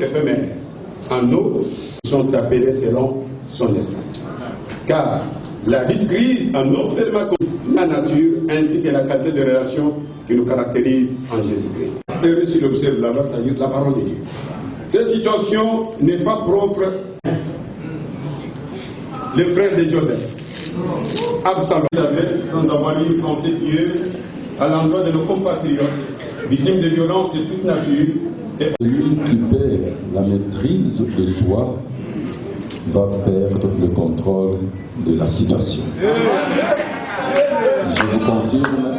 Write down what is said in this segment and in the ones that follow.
éphémère. En outre, sont appelés selon son dessein. Car la dite crise a non seulement connu la nature ainsi que la qualité de relation qui nous caractérise en Jésus-Christ. Et si l'observe là-bas, c'est-à-dire la parole de Dieu. Cette situation n'est pas propre. Le frère de Joseph, Absalom, s'adresse sans avoir eu une pensée pieuse à l'endroit de nos compatriotes, victimes de violences de toute nature. Celui qui perd la maîtrise de soi va perdre le contrôle de la situation. Je vous confirme,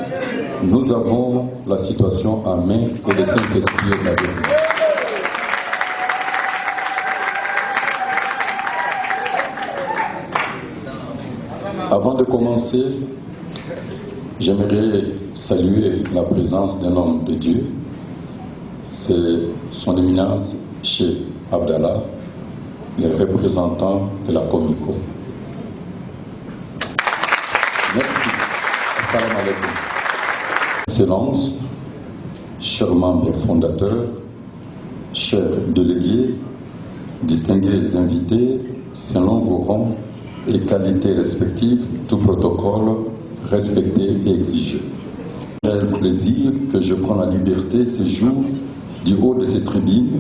nous avons la situation à main et le Saint-Esprit est avec nous. Avant de commencer, j'aimerais saluer la présence d'un homme de Dieu. C'est son éminence Cheikh Abdallah, le représentant de la Comico. Merci. Salam alaikum. Excellence, chers membres fondateurs, chers délégués, distingués invités, selon vos rangs et qualités respectives, tout protocole respecté et exigé. Quel plaisir que je prends la liberté ces jours du haut de cette tribune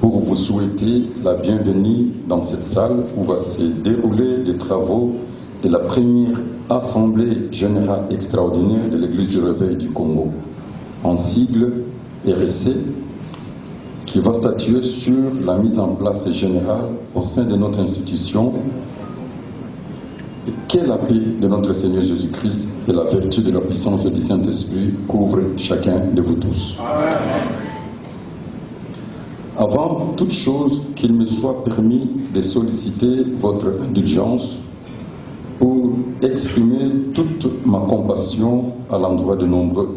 pour vous souhaiter la bienvenue dans cette salle où va se dérouler les travaux de la première Assemblée Générale Extraordinaire de l'Église du Réveil du Congo, en sigle RSC, qui va statuer sur la mise en place générale au sein de notre institution. Que la paix de notre Seigneur Jésus-Christ et la vertu de la puissance du Saint-Esprit couvrent chacun de vous tous. Amen. Avant toute chose, qu'il me soit permis de solliciter votre indulgence pour exprimer toute ma compassion à l'endroit de nombreux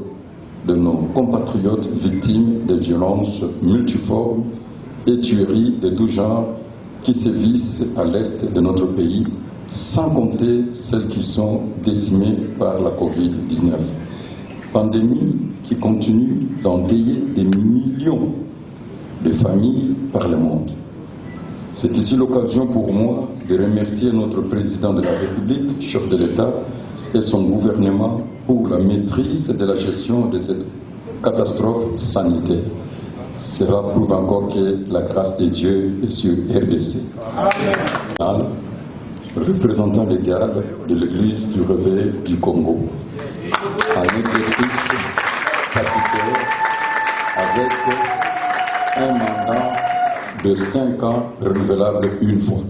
de nos compatriotes victimes de violences multiformes et tueries de tout genre qui sévissent à l'est de notre pays, sans compter celles qui sont décimées par la Covid-19. Pandémie qui continue d'endeuiller des millions de familles par le monde. C'est ici l'occasion pour moi de remercier notre président de la République, chef de l'État, et son gouvernement pour la maîtrise de la gestion de cette catastrophe sanitaire. Cela prouve encore que la grâce de Dieu est sur RDC. Amen. Représentant légal de l'Église du Réveil du Congo, en exercice statutaire avec un mandat de 5 ans renouvelable une fois.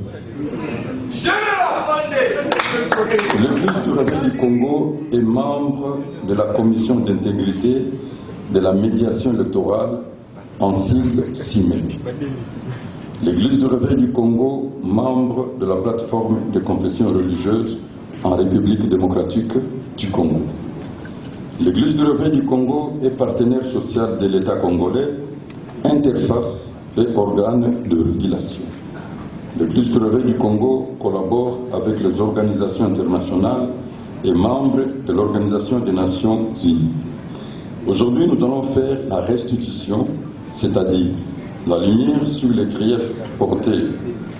L'Église du Réveil du Congo est membre de la Commission d'intégrité de la médiation électorale, en sigle CIME. L'Église du Réveil du Congo, membre de la plateforme de confession religieuse en République démocratique du Congo. L'Église du Réveil du Congo est partenaire social de l'État congolais, interface et organe de régulation. L'Église du Réveil du Congo collabore avec les organisations internationales et membre de l'Organisation des Nations Unies. Aujourd'hui, nous allons faire la restitution, c'est-à-dire la lumière sur les griefs portés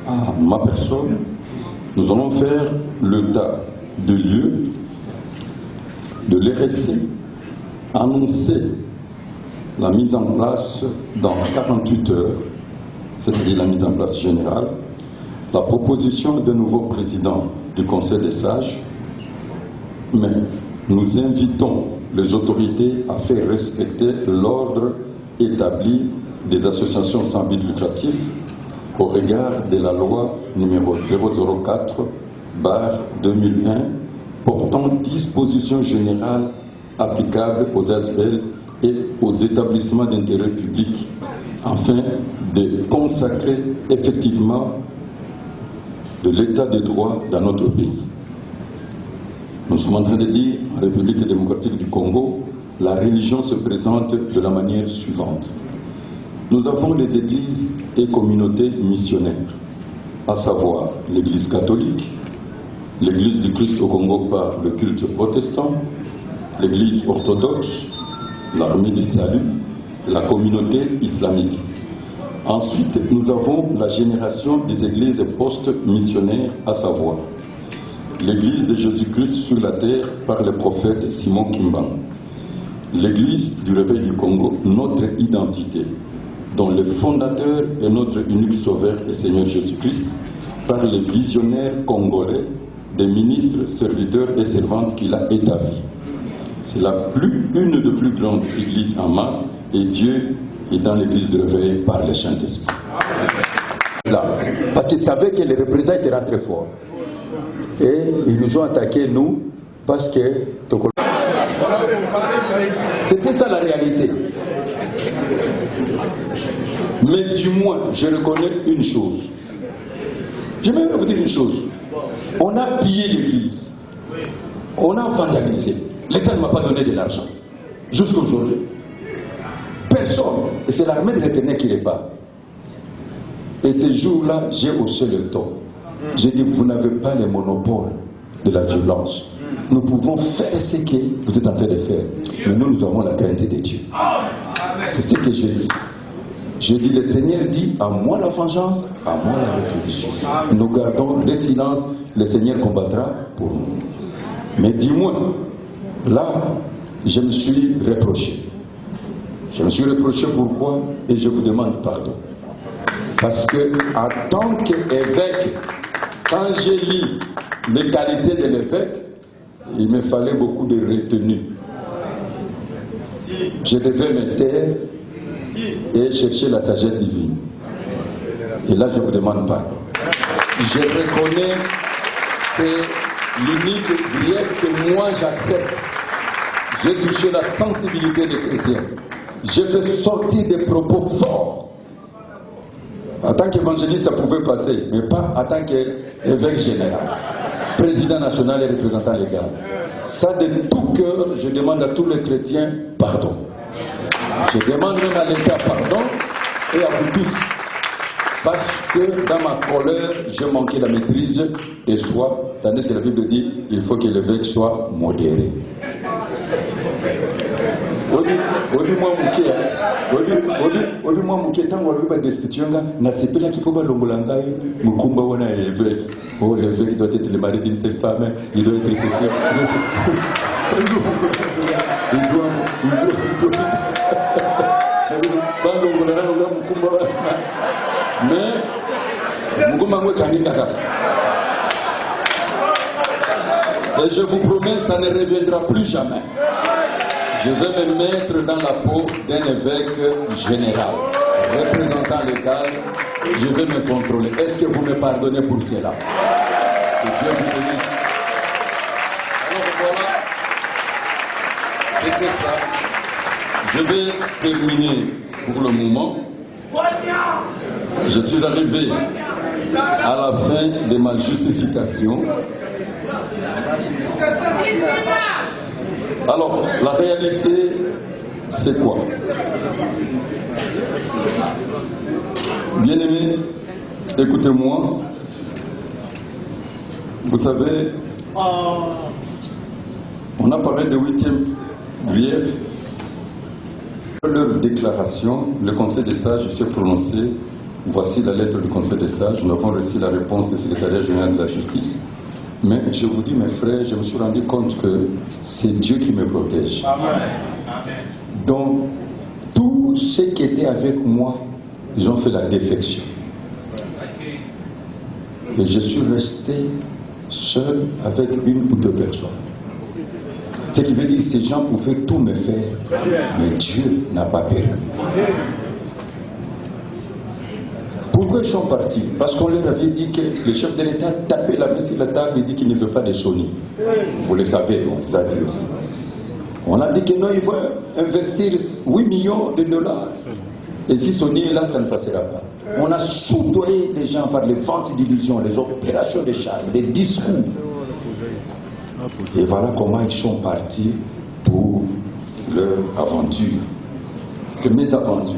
à ma personne. Nous allons faire l'état de lieu de l'RSC, annoncer la mise en place dans 48 heures, c'est-à-dire la mise en place générale, la proposition d'un nouveau président du Conseil des sages, mais nous invitons les autorités à faire respecter l'ordre établi des associations sans but lucratif au regard de la loi numéro 004/2001 portant dispositions générales applicables aux ASBL et aux établissements d'intérêt public afin de consacrer effectivement de l'état de droit dans notre pays. Nous sommes en train de dire, en République démocratique du Congo, la religion se présente de la manière suivante. Nous avons les églises et communautés missionnaires, à savoir l'église catholique, l'église du Christ au Congo par le culte protestant, l'église orthodoxe, l'armée du salut, la communauté islamique. Ensuite, nous avons la génération des églises post-missionnaires, à savoir l'Église de Jésus-Christ sur la terre par le prophète Simon Kimban, l'Église du réveil du Congo, notre identité, dont le fondateur est notre unique sauveur et Seigneur Jésus-Christ, par les visionnaires congolais, des ministres, serviteurs et servantes qu'il a établis. C'est une des plus grandes églises en masse, et Dieu est dans l'église du réveil par le Saint-Esprit. Parce qu'ils savaient que les représailles seraient très forts. Et ils nous ont attaqués, nous, parce que... C'était ça la réalité. Mais du moins, je reconnais une chose. Je vais vous dire une chose. On a pillé l'église. On a vandalisé. L'État ne m'a pas donné de l'argent. Jusqu'à aujourd'hui. Personne. Et c'est l'armée de l'Éternel qui les bat. Et ce jour-là, j'ai haussé le ton. J'ai dit, vous n'avez pas le monopole de la violence. Nous pouvons faire ce que vous êtes en train de faire. Mais nous avons la crainte de Dieu. C'est ce que je dis. Je dis, le Seigneur dit, à moi la vengeance, à moi la rétribution. Nous gardons le silence, le Seigneur combattra pour nous. Mais dis-moi, là, je me suis reproché. Je me suis reproché pourquoi? Et je vous demande pardon. Parce que, en tant qu'évêque, quand j'ai lu les qualités de l'évêque, il me fallait beaucoup de retenue. Je devais me taire et chercher la sagesse divine. Et là, je vous demande pardon. Je reconnais que l'unique grief que moi j'accepte, j'ai touché la sensibilité des chrétiens. Je fais sortir des propos forts. En tant qu'évangéliste, ça pouvait passer, mais pas en tant qu'évêque général, président national et représentant légal. Ça, de tout cœur, je demande à tous les chrétiens pardon. Je demande même à l'État pardon et à vous tous. Parce que dans ma colère, j'ai manqué la maîtrise et soi, tandis que la Bible dit il faut que l'évêque soit modéré. Oh, l'évêque doit être le mari d'une seule femme, il doit être ceci. Mais je vous promets, ça ne reviendra plus jamais. Je vais me mettre dans la peau d'un évêque général, représentant légal. Je vais me contrôler. Est-ce que vous me pardonnez pour cela? Que Dieu vous bénisse. Alors voilà, c'était ça. Je vais terminer pour le moment. Je suis arrivé à la fin de ma justification. Alors, la réalité, c'est quoi? Bien-aimés, écoutez-moi. Vous savez, on a parlé de 8e grief. Leur déclaration, le Conseil des sages s'est prononcé. Voici la lettre du Conseil des sages. Nous avons reçu la réponse du secrétariat général de la justice. Mais je vous dis, mes frères, je me suis rendu compte que c'est Dieu qui me protège. Amen. Donc, tous ceux qui étaient avec moi, ils ont fait la défection. Et je suis resté seul avec une ou deux personnes. Ce qui veut dire que ces gens pouvaient tout me faire, mais Dieu n'a pas permis. Pourquoi ils sont partis? Parce qu'on leur avait dit que le chef de l'État tapait la main sur la table et dit qu'il ne veut pas de Sony. Vous le savez, on vous a dit aussi. On a dit que non, il faut investir 8 millions de dollars. Et si Sony est là, ça ne passera pas. On a soudoyé les gens par les ventes d'illusions, les opérations de charme, les discours. Et voilà comment ils sont partis pour leur aventure. C'est mes aventures.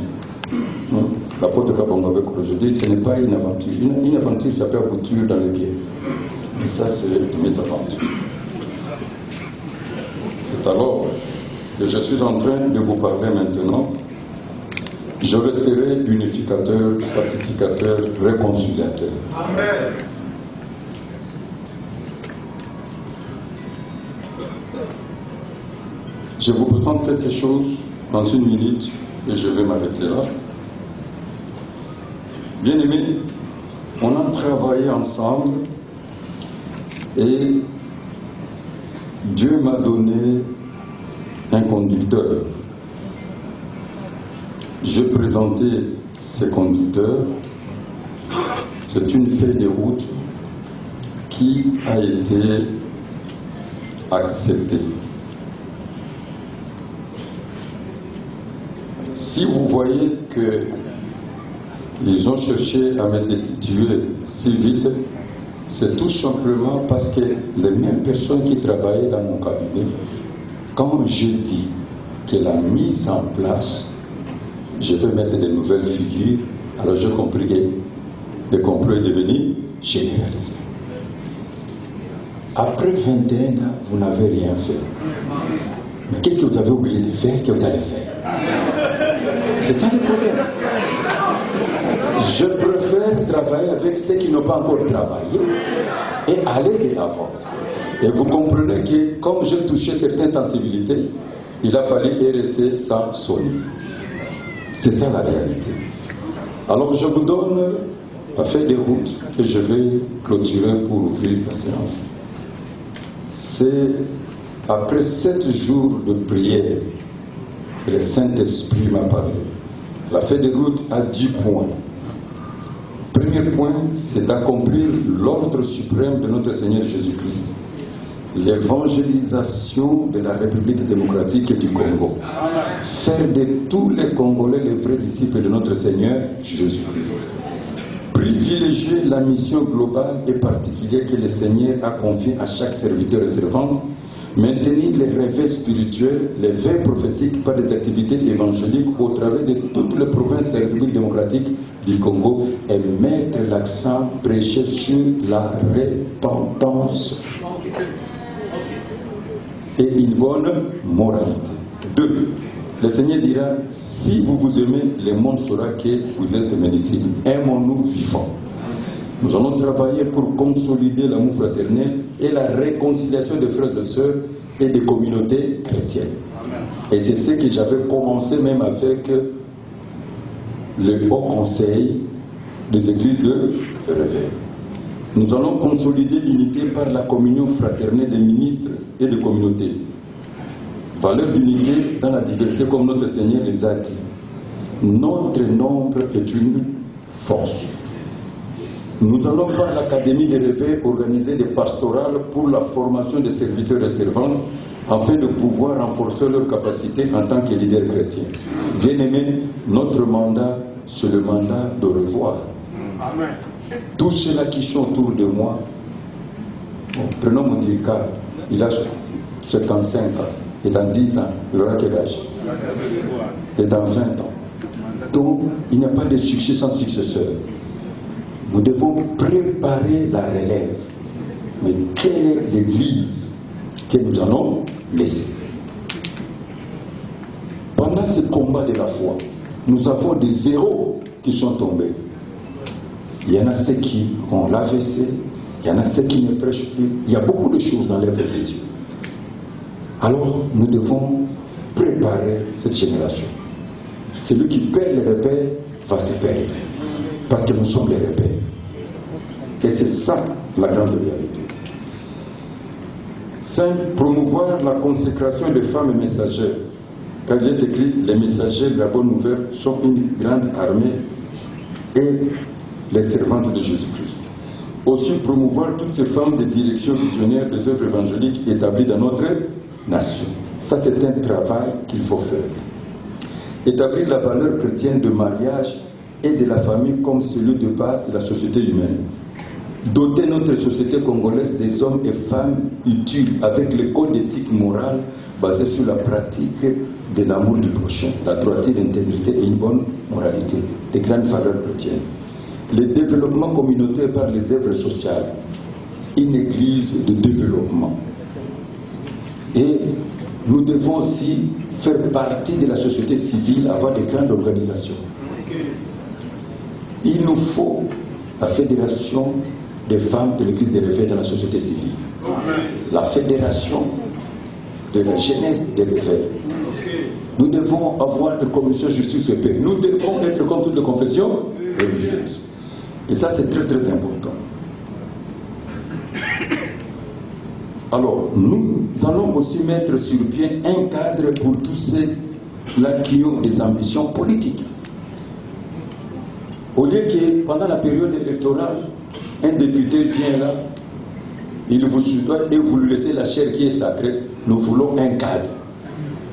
L'apôtre Kabongo avec aujourd'hui, ce n'est pas une aventure. Une aventure, ça peut aboutir dans les pieds. Et ça, c'est mes aventures. C'est alors que je suis en train de vous parler maintenant Je resterai unificateur, pacificateur, réconciliateur. Amen. Je vous présente quelque chose dans une minute et je vais m'arrêter là. Bien-aimés, on a travaillé ensemble et Dieu m'a donné un conducteur. J'ai présenté ces conducteurs. C'est une feuille de route qui a été acceptée. Si vous voyez qu'ils ont cherché à me destituer si vite, c'est tout simplement parce que les mêmes personnes qui travaillaient dans mon cabinet, quand j'ai dit que la mise en place, je vais mettre de nouvelles figures, alors j'ai compris que le complot est devenu généralisé. Après 21 ans, vous n'avez rien fait. Mais qu'est-ce que vous avez oublié de faire que vous allez faire? C'est ça le problème. Je préfère travailler avec ceux qui n'ont pas encore travaillé et aller de l'avant. Et vous comprenez que comme j'ai touché certaines sensibilités, il a fallu RSC sans sonner. C'est ça la réalité. Alors je vous donne la feuille de route et je vais clôturer pour ouvrir la séance. C'est après 7 jours de prière que le Saint-Esprit m'a parlé. La feuille de route a 10 points. Premier point, c'est d'accomplir l'ordre suprême de notre Seigneur Jésus-Christ. L'évangélisation de la République démocratique du Congo. Faire de tous les Congolais les vrais disciples de notre Seigneur Jésus-Christ. Privilégier la mission globale et particulière que le Seigneur a confiée à chaque serviteur et servante. Maintenir les réveils spirituels, les veilles prophétiques par des activités évangéliques au travers de toutes les provinces de la République démocratique du Congo et mettre l'accent prêché sur la repentance et une bonne moralité. 2. Le Seigneur dira, si vous vous aimez, le monde saura que vous êtes mes disciples. Aimons-nous vivants. Nous allons travailler pour consolider l'amour fraternel et la réconciliation des frères et sœurs et des communautés chrétiennes. Amen. Et c'est ce que j'avais commencé même avec le Haut Conseil des Églises de Réveil. Nous allons consolider l'unité par la communion fraternelle des ministres et des communautés. Valeur d'unité dans la diversité comme notre Seigneur les a dit. Notre nombre est une force. Nous allons par l'Académie des Réveils organiser des pastorales pour la formation des serviteurs et servantes afin de pouvoir renforcer leurs capacités en tant que leaders chrétiens. Bien-aimés, notre mandat, c'est le mandat de revoir. Amen. Tous ceux-là qui sont autour de moi, bon, prenons Moudrika, il a 55 ans, et dans 10 ans, il aura quel âge? Et dans 20 ans. Donc, il n'y a pas de succès sans successeur. Nous devons préparer la relève. Mais quelle est l'église que nous allons laisser? Pendant ce combat de la foi, nous avons des héros qui sont tombés. Il y en a ceux qui ont l'AVC, il y en a ceux qui ne prêchent plus. Il y a beaucoup de choses dans l'œuvre de Dieu. Alors, nous devons préparer cette génération. Celui qui perd les repères va se perdre. Parce que nous sommes les repères. Et c'est ça la grande réalité. 5. Promouvoir la consécration des femmes messagères. Car il est écrit, les messagers de la bonne nouvelle sont une grande armée et les servantes de Jésus-Christ. Aussi promouvoir toutes ces femmes de direction visionnaire des œuvres évangéliques établies dans notre nation. Ça, c'est un travail qu'il faut faire. Établir la valeur chrétienne de mariage et de la famille comme celui de base de la société humaine. Doter notre société congolaise des hommes et femmes utiles avec le code éthique moral basé sur la pratique de l'amour du prochain, la droiture, l'intégrité et une bonne moralité, des grandes valeurs chrétiennes. Le développement communautaire par les œuvres sociales, une église de développement. Et nous devons aussi faire partie de la société civile, avoir des grandes organisations. Il nous faut la fédération des femmes de l'Église des réveils dans la société civile. La fédération de la jeunesse des réveils. Nous devons avoir une commission justice et paix. Nous devons être comme toutes les confessions religieuses. Et ça, c'est très très important. Alors, nous allons aussi mettre sur pied un cadre pour tous ceux-là qui ont des ambitions politiques. Au lieu que pendant la période électorale, un député vient là, il vous souhaite et vous lui laissez la chair qui est sacrée. Nous voulons un cadre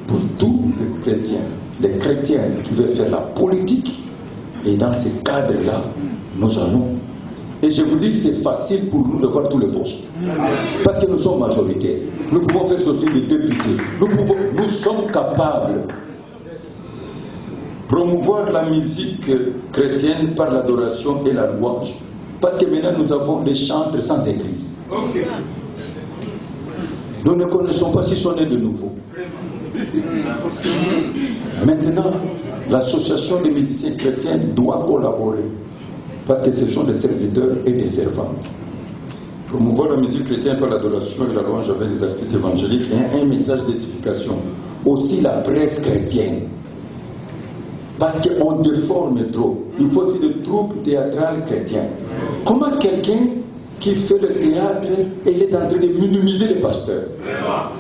pour tous les chrétiens qui veulent faire la politique. Et dans ce cadre-là, nous allons. Et je vous dis, c'est facile pour nous de voir tous les postes. Parce que nous sommes majoritaires. Nous pouvons faire sortir des députés. Nous sommes capables de promouvoir la musique chrétienne par l'adoration et la louange. Parce que maintenant, nous avons des chantres sans église. Nous ne connaissons pas si sont nés de nouveau. Maintenant, l'association des musiciens chrétiens doit collaborer. Parce que ce sont des serviteurs et des servantes. Promouvoir la musique chrétienne par l'adoration et la louange avec les artistes évangéliques et un message d'édification. Aussi la presse chrétienne. Parce qu'on déforme trop. Il faut aussi des troupes théâtrales chrétiennes. Comment quelqu'un qui fait le théâtre, il est en train de minimiser les pasteurs?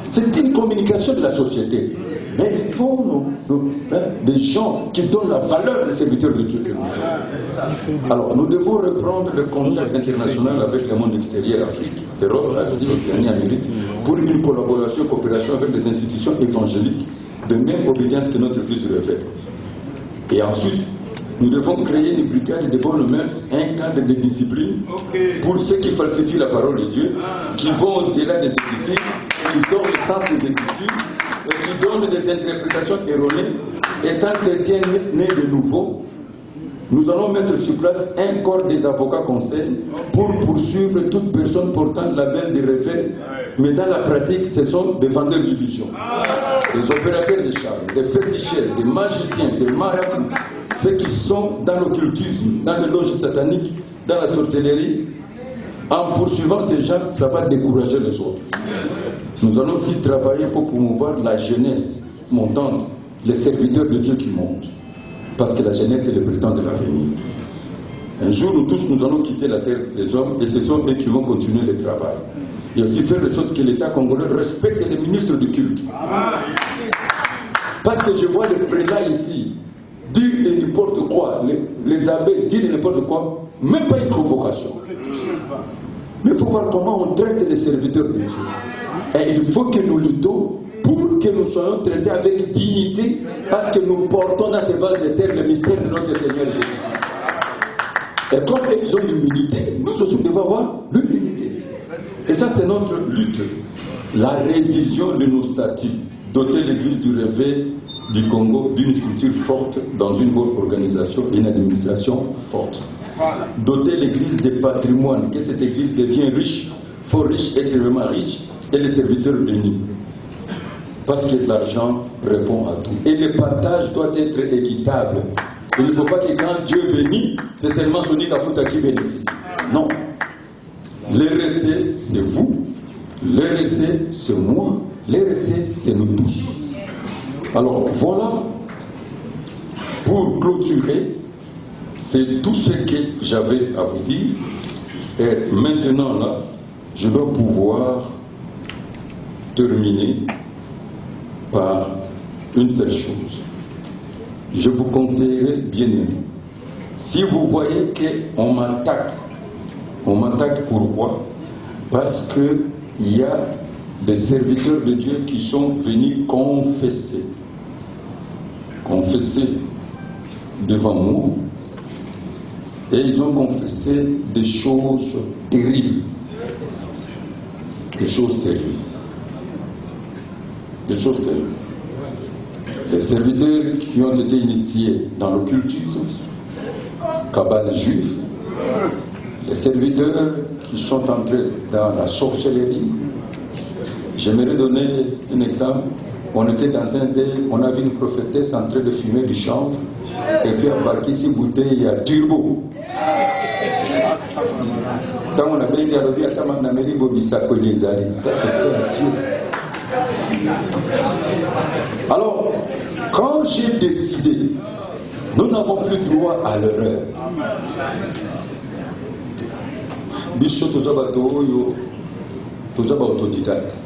C'est une communication de la société. Mais il faut des gens qui donnent la valeur des serviteurs de Dieu que nous sommes. Alors, nous devons reprendre le contact international avec le monde extérieur, Afrique, Europe, Asie, Océanie, Amérique, pour une collaboration, coopération avec les institutions évangéliques de même obédience que notre Église le fait. Et ensuite, nous devons créer une brigade de bonnes mœurs, un cadre de discipline pour ceux qui falsifient la parole de Dieu, qui vont au-delà des Écritures, qui donnent le sens des Écritures, et qui donnent des interprétations erronées. Étant chrétiens nés de nouveau, nous allons mettre sur place un corps des avocats conseils pour poursuivre toute personne portant le label de réveil. Mais dans la pratique, ce sont des vendeurs d'illusions, des opérateurs de charme, des féticheurs, des magiciens, des marabouts, ceux qui sont dans l'occultisme, dans le loges satanique, dans la sorcellerie. En poursuivant ces gens, ça va décourager les autres. Nous allons aussi travailler pour promouvoir la jeunesse montante, les serviteurs de Dieu qui montent. Parce que la jeunesse est le prétend de l'avenir. Un jour, nous tous, nous allons quitter la terre des hommes et ce sont eux qui vont continuer le travail. Et aussi faire de sorte que l'État congolais respecte les ministres du culte. Parce que je vois les prélats ici dire n'importe quoi, les abbés dire n'importe quoi, même pas une convocation. Mais il faut voir comment on traite les serviteurs de Dieu. Et il faut que nous luttons pour que nous soyons traités avec dignité, parce que nous portons dans ces vases de terre le mystère de notre Seigneur Jésus. Et comme ils ont l'humilité, nous aussi devons avoir l'humilité. Et ça, c'est notre lutte. La révision de nos statuts, doter l'Église du réveil du Congo d'une structure forte dans une bonne organisation et une administration forte. Doter l'Église des patrimoines, que cette Église devienne riche, fort riche, extrêmement riche, et les serviteurs unis. Parce que l'argent répond à tout. Et le partage doit être équitable. Il ne faut pas que quand Dieu bénit, c'est seulement Sonic Afuta qui bénéficie. Non. L'RC, c'est vous. L'RC, c'est moi. L'RC, c'est nous tous. Alors, voilà. Pour clôturer, c'est tout ce que j'avais à vous dire. Et maintenant, là, je dois pouvoir terminer par une seule chose. Je vous conseillerais, bien aimé, si vous voyez qu'on m'attaque pourquoi? Parce qu'il y a des serviteurs de Dieu qui sont venus confesser devant moi, et ils ont confessé des choses terribles. Des choses terribles. Des choses terribles. Les serviteurs qui ont été initiés dans l'occultisme, cabale juif, les serviteurs qui sont entrés dans la sorcellerie. J'aimerais donner un exemple. On était dans un dé, on a vu une prophétesse en train de fumer du chanvre, et puis embarquer ici bouteille à turbo. Tant on a bien dialogué, ça c'était un Dieu. Alors, quand j'ai décidé, nous n'avons plus droit à l'erreur. Bicho autodidacte.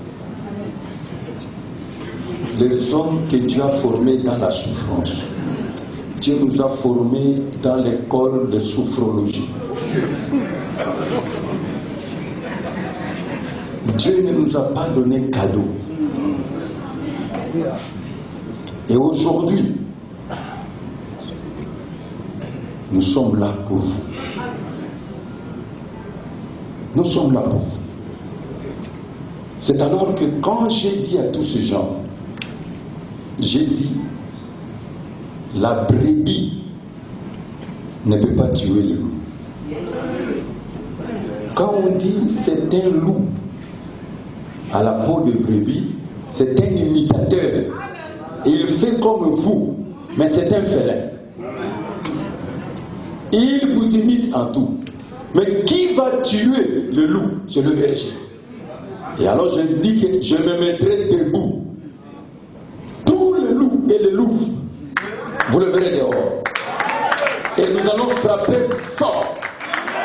Les hommes que Dieu a formés dans la souffrance. Dieu nous a formés dans l'école de sophrologie. Dieu ne nous a pas donné cadeau. Et aujourd'hui, nous sommes là pour vous. Nous sommes là pour vous. C'est alors que quand j'ai dit à tous ces gens, j'ai dit, la brebis ne peut pas tuer le loup. Quand on dit c'est un loup à la peau de brebis, c'est un imitateur. Et il fait comme vous, mais c'est un félin. Il vous imite en tout. Mais qui va tuer le loup? C'est le berger. Et alors je dis que je me mettrai debout. Tous les loups et les loups, vous le verrez dehors. Et nous allons frapper fort.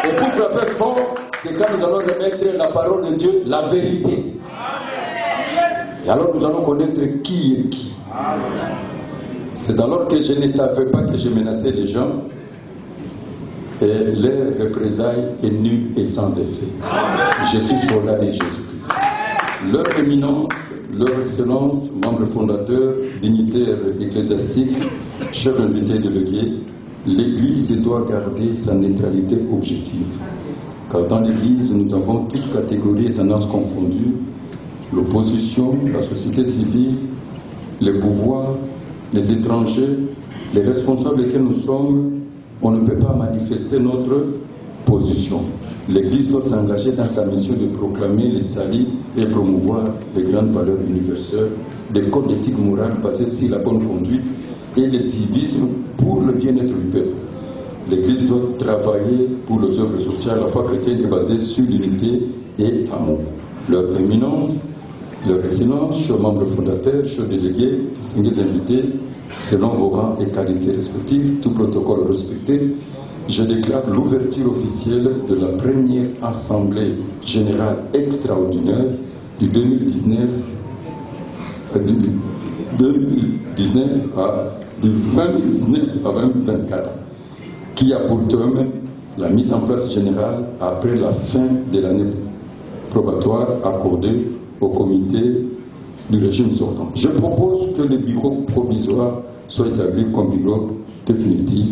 Et pour frapper fort, c'est quand nous allons remettre la parole de Dieu, la vérité. Et alors nous allons connaître qui est qui. C'est alors que je ne savais pas que je menaçais les gens. Et leur représailles est nulle et sans effet. Je suis soldat de Jésus-Christ. Leur éminence, leur excellence, membres fondateurs, dignitaires ecclésiastiques, chers invités délégués, l'Église doit garder sa neutralité objective. Car dans l'Église, nous avons toutes catégories et tendances confondues, l'opposition, la société civile, les pouvoirs, les étrangers, les responsables desquels nous sommes. On ne peut pas manifester notre position. L'Église doit s'engager dans sa mission de proclamer les saluts et promouvoir les grandes valeurs universelles, des codes d'éthique morale basés sur la bonne conduite et le civisme pour le bien-être du peuple. L'Église doit travailler pour les œuvres sociales. La foi chrétienne est basée sur l'unité et l'amour. Leur éminence, leur excellence, chers membres fondateurs, chers délégués, distingués invités, selon vos rangs et qualités respectives, tout protocole respecté, je déclare l'ouverture officielle de la première Assemblée Générale Extraordinaire du 2019 du 2019 à 2024, qui a pour thème la mise en place générale après la fin de l'année probatoire accordée au comité du régime sortant. Je propose que le bureau provisoire soit établi comme bureau définitif.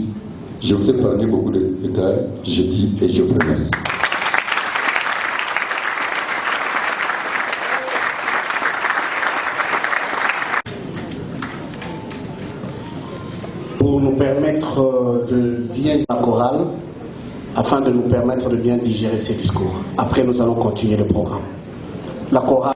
Je vous ai parlé beaucoup de détails, je dis et je vous remercie. Pour nous permettre de bien la chorale, afin de nous permettre de bien digérer ces discours. Après, nous allons continuer le programme. La chorale.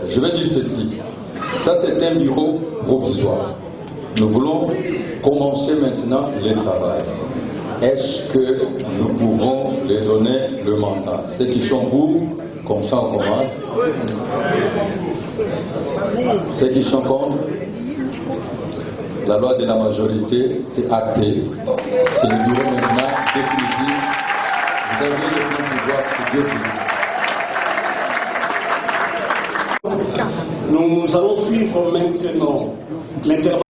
Je vais dire ceci, ça c'est un bureau provisoire. Nous voulons commencer maintenant le travail. Est-ce que nous pouvons les donner le mandat? Ceux qui sont pour, comme ça on commence. Ceux qui sont contre, la loi de la majorité, c'est acté. C'est le bureau maintenant définitif. Vous avez le plein pouvoir que Dieu dit. Nous allons suivre maintenant l'intervention.